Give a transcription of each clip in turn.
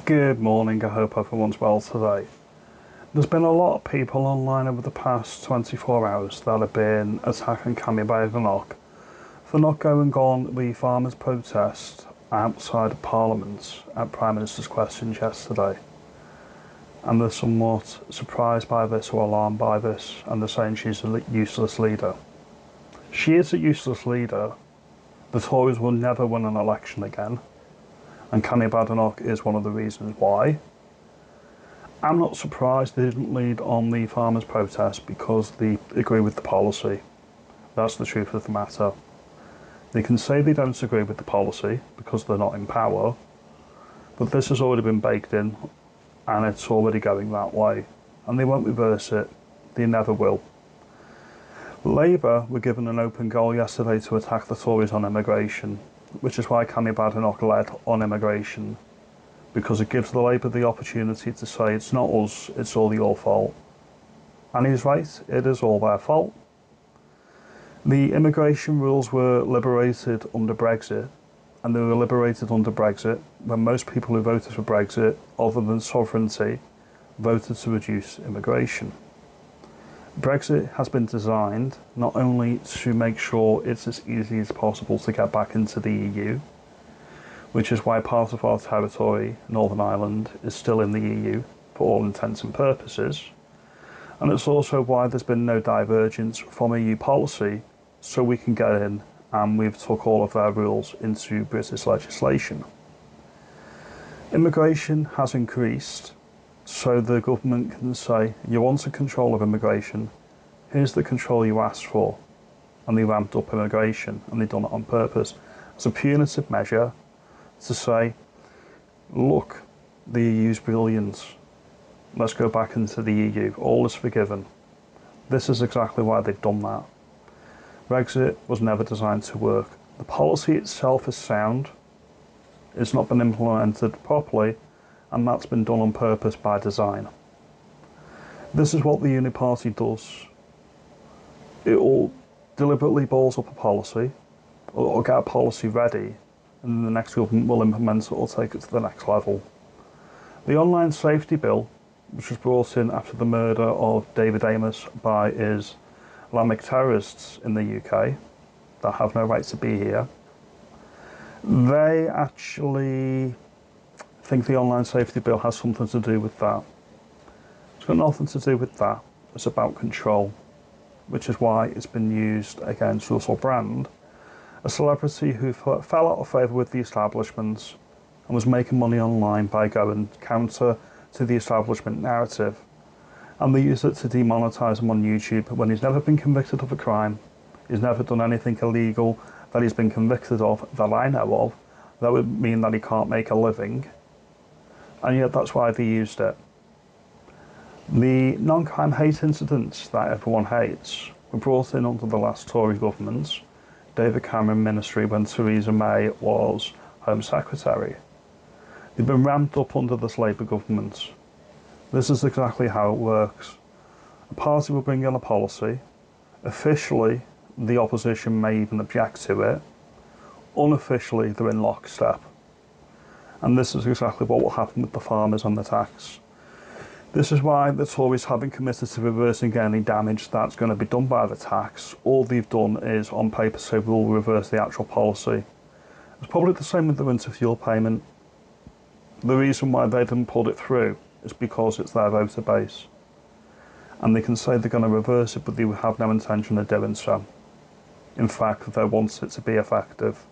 Good morning, I hope everyone's well today. There's been a lot of people online over the past 24 hours that have been attacking Cammy Badenoch for not going on the farmers' protest outside of Parliament at Prime Minister's questions yesterday. And they're somewhat surprised by this or alarmed by this, and they're saying she's a useless leader. She is a useless leader. The Tories will never win an election again, and Cammy Badenoch is one of the reasons why. I'm not surprised they didn't lead on the farmers' protest because they agree with the policy. That's the truth of the matter. They can say they don't agree with the policy because they're not in power, but this has already been baked in and it's already going that way. And they won't reverse it. They never will. Labour were given an open goal yesterday to attack the Tories on immigration, which is why Cammy Badenoch led on immigration, because it gives the Labour the opportunity to say it's not us, it's all your fault. And he's right, it is all their fault. The immigration rules were liberated under Brexit, and they were liberated under Brexit when most people who voted for Brexit, other than sovereignty, voted to reduce immigration. Brexit has been designed not only to make sure it's as easy as possible to get back into the EU, which is why part of our territory, Northern Ireland, is still in the EU for all intents and purposes. And it's also why there's been no divergence from EU policy, so we can get in and we've took all of their rules into British legislation. Immigration has increased, so the government can say, you wanted control of immigration, here's the control you asked for. And they ramped up immigration, and they've done it on purpose. As a punitive measure, to say, look, the EU's brilliant, let's go back into the EU, all is forgiven. This is exactly why they've done that. Brexit was never designed to work. The policy itself is sound, it's not been implemented properly, and that's been done on purpose by design. This is what the UNIPARTY does. It will deliberately balls up a policy, or get a policy ready, and then the next government will implement it or take it to the next level. The online safety bill, which was brought in after the murder of David Amos by Islamic terrorists in the UK that have no right to be here, they actually think the online safety bill has something to do with that. It's got nothing to do with that. It's about control, which is why it's been used against Russell Brand, a celebrity who fell out of favour with the establishment and was making money online by going counter to the establishment narrative. And they used it to demonetise him on YouTube when he's never been convicted of a crime, he's never done anything illegal that he's been convicted of that I know of. That would mean that he can't make a living, and yet that's why they used it. The non-crime hate incidents that everyone hates were brought in under the last Tory government, David Cameron ministry, when Theresa May was Home Secretary. They've been ramped up under this Labour government. This is exactly how it works. A party will bring in a policy. Officially, the opposition may even object to it. Unofficially, they're in lockstep. And this is exactly what will happen with the farmers and the tax. This is why the Tories haven't committed to reversing any damage that's going to be done by the tax. All they've done is, on paper, say we'll reverse the actual policy. It's probably the same with the winter fuel payment. The reason why they didn't put it through is because it's their voter base. And they can say they're going to reverse it, but they have no intention of doing so. In fact, they want it to be effective.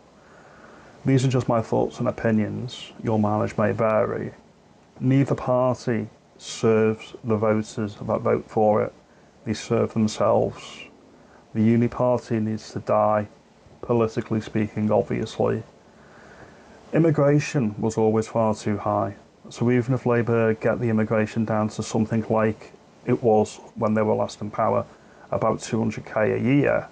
These are just my thoughts and opinions. Your mileage may vary. Neither party serves the voters that vote for it. They serve themselves. The UNIPARTY needs to die, politically speaking, obviously. Immigration was always far too high. So even if Labour get the immigration down to something like it was when they were last in power, about 200k a year,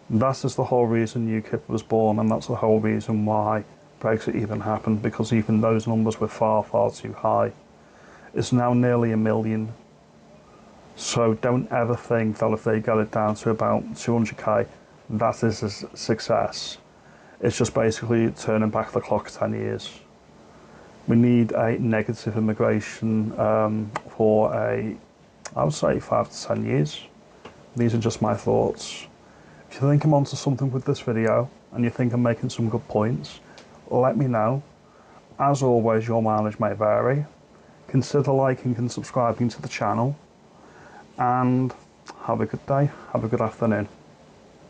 that is the whole reason UKIP was born, and that's the whole reason why Brexit even happened, because even those numbers were far, far too high. It's now nearly 1 million. So don't ever think that if they get it down to about 200k, that is a success. It's just basically turning back the clock 10 years. We need a negative immigration for I would say 5 to 10 years. These are just my thoughts. If you think I'm onto something with this video and you think I'm making some good points, let me know. As always, your mileage may vary. Consider liking and subscribing to the channel, and have a good day, have a good afternoon.